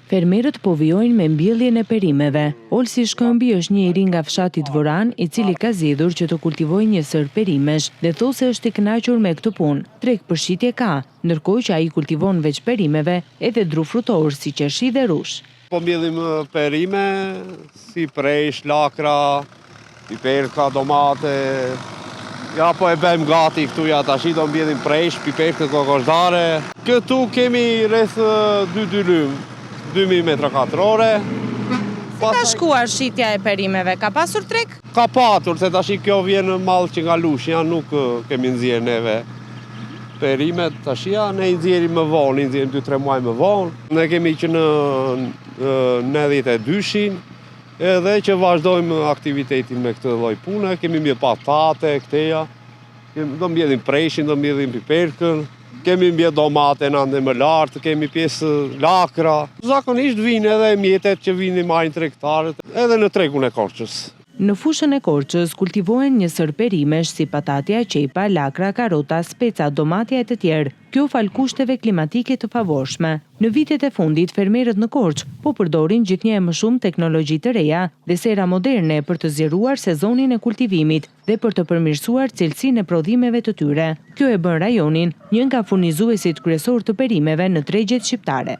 Fermerët po vijojnë me mbjelljen e perimeve. Olsi Shkëmbi është një i ri nga fshati Dvoran, i cili ka zgjedhur që të kultivojë një sër perimesh dhe thosë se është i kënaqur me këtë punë. Treg përshitje ka, ndërkohë që ai kultivon veç perimeve edhe dru frutor si qershi dhe rush. Po mbjellim perime si presh, lakra, piperka, domate. Ja po e bëjmë gati këtu, ja tash do mbjellim presh, piperka, kokoshare. Këtu kemi rreth 2 dylym. 2000 metra katrore. Si ka shkuar shitja e perimeve? Ka pasur treg? Ka patur, se tash kjo vjen mall që nga Lushnja, nuk kemi nxjerr neve perimet. Tash ja ne i nxjerrim më vonë, i nxjerrim 2-3 muaj më vonë. Ne kemi që në 92-shin, edhe që vazhdojmë aktivitetin me këtë lloj pune. Kemi mbjell patate, këteja. Do mbjellim preshin, do mbjellim piperkën. Kemi mbjell domate në ande më lartë, kemi pjesë lakra. Zakonisht vinë edhe mjetet që vinë marrin tregtarët, edhe në tregun e Korçës. Në fushën e Korçës kultivohen një sër perimesh si patatja, qepa, lakra, karota, speca, domatja e të tjerë. Kjo fal kushteve klimatike të favorshme. Në vitet e fundit, fermerët në Korçë po përdorin gjithnjë e më shumë teknologji të reja dhe sera moderne për të zgjeruar sezonin e kultivimit dhe për të përmirësuar cilësinë e prodhimeve të tyre. Kjo e bën rajonin një nga furnizuesit kryesor të perimeve në tregjet shqiptare.